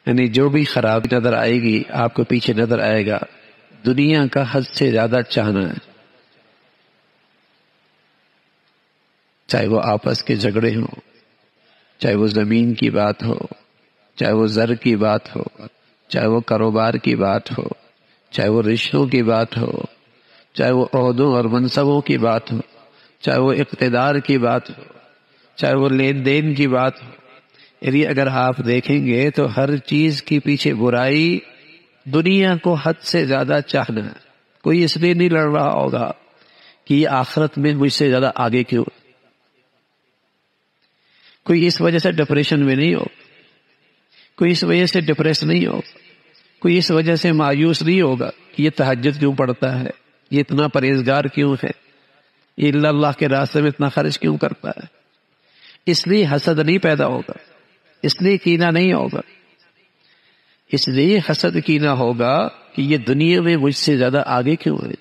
یعنی جو بھی خرابی نظر آئے گی آپ کو پیچھے نظر آئے گا دنیا کا حد سے زیادہ چاہنا ہے، چاہے وہ آپس کے جھگڑے ہوں، چاہے وہ زمین کی بات ہو، چاہے وہ زر کی بات ہو، چاہے وہ کاروبار کی بات ہو، چاہے وہ رشتوں کی بات ہو، چاہے وہ عہدوں اور منصبوں کی بات ہو، چاہے وہ اقتدار کی بات ہو، چاہے وہ لین دین کی بات ہو۔ یعنی اگر آپ دیکھیں گے تو ہر چیز کے پیچھے برائی، دنیا کو حد سے زیادہ چاہنا ہے۔ کوئی اس لیے نہیں لڑ رہا ہوگا کہ یہ آخرت میں مجھ سے زیادہ آگے کیوں، کوئی اس وجہ سے ڈپریشن میں نہیں ہو، کوئی اس وجہ سے ڈپریس نہیں ہو، کوئی اس وجہ سے مایوس نہیں ہوگا کہ یہ تہجد کیوں پڑھتا ہے، یہ اتنا پرہیزگار کیوں ہے، یہ اللہ کے راستے میں اتنا خرچ کیوں کرتا ہے۔ اس لیے حسد نہیں پیدا ہوگا، اس لیے کینہ نہیں ہوگا، اس لیے حسد کینہ ہوگا کہ یہ دنیا میں مجھ سے زیادہ آگے کیوں ہے۔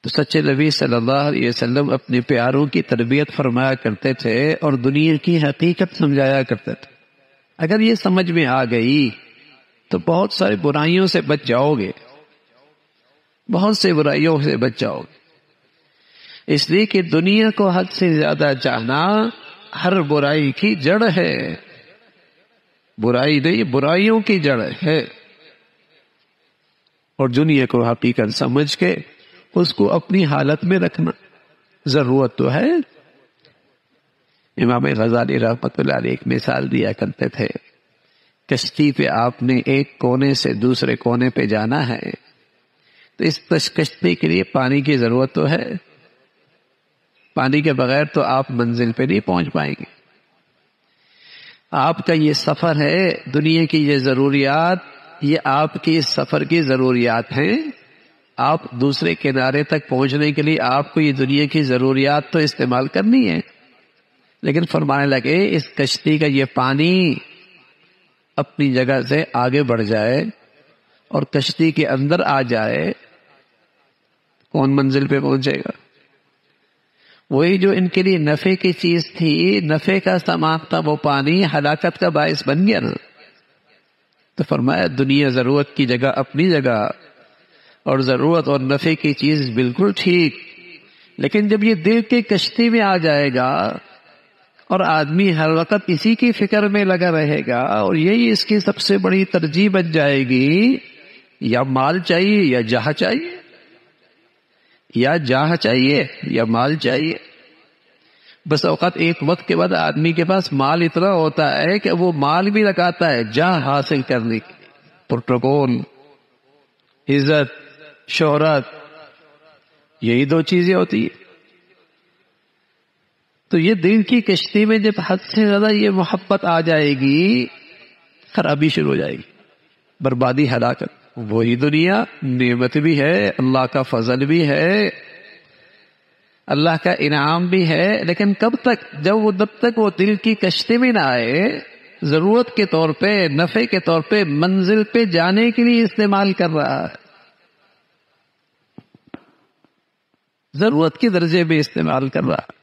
تو سچے نبی صلی اللہ علیہ وسلم اپنے پیاروں کی تربیت فرمایا کرتے تھے اور دنیا کی حقیقت سمجھایا کرتے تھے۔ اگر یہ سمجھ میں آ گئی تو بہت ساری برائیوں سے بچ جاؤ گے، بہت سے برائیوں سے بچ جاؤ گے۔ اس لیے کہ دنیا کو حد سے زیادہ چاہنا ہر برائی کی جڑ ہے، برائی نہیں برائیوں کی جڑ ہے۔ اور دنیا کو حقیقت سمجھ کے اس کو اپنی حالت میں رکھنا ضرورت تو ہے۔ امام غزالی رحمۃ اللہ علیہ ایک مثال دیا کرتے تھے، کشتی پہ آپ نے ایک کونے سے دوسرے کونے پہ جانا ہے تو اس کشتی کے لیے پانی کی ضرورت تو ہے، پانی کے بغیر تو آپ منزل پہ نہیں پہنچ پائیں گے۔ آپ کا یہ سفر ہے، دنیا کی یہ ضروریات، یہ آپ کی اس سفر کی ضروریات ہیں۔ آپ دوسرے کنارے تک پہنچنے کے لیے آپ کو یہ دنیا کی ضروریات تو استعمال کرنی ہے، لیکن فرمانے لگے اس کشتی کا یہ پانی اپنی جگہ سے آگے بڑھ جائے اور کشتی کے اندر آ جائے، کون منزل پہ پہنچے گا؟ وہی جو ان کے لیے نفع کی چیز تھی، نفع کا سامان تھا، وہ پانی ہلاکت کا باعث بن گیا نا۔ تو فرمایا دنیا ضرورت کی جگہ اپنی جگہ اور ضرورت اور نفع کی چیز بالکل ٹھیک، لیکن جب یہ دل کی کشتی میں آ جائے گا اور آدمی ہر وقت اسی کی فکر میں لگا رہے گا اور یہی اس کی سب سے بڑی ترجیح بن جائے گی، یا مال چاہیے یا جاہ چاہیے، یا جاہ چاہیے یا مال چاہیے۔ بس اوقات ایک وقت کے بعد آدمی کے پاس مال اتنا ہوتا ہے کہ وہ مال بھی لگاتا ہے جاہ حاصل کرنے کے لیے، پروٹوکول، عزت، شہرت، یہی دو چیزیں ہوتی ہیں۔ تو یہ دل کی کشتی میں جب حد سے زیادہ یہ محبت آ جائے گی، خرابی شروع ہو جائے گی، بربادی، ہلاکت۔ وہی دنیا نعمت بھی ہے، اللہ کا فضل بھی ہے، اللہ کا انعام بھی ہے، لیکن کب تک؟ جب تک وہ دل کی کشتی میں نہ آئے، ضرورت کے طور پہ، نفع کے طور پہ، منزل پہ جانے کے لیے استعمال کر رہا ہے، ضرورت کے درجے میں استعمال کر رہا ہے۔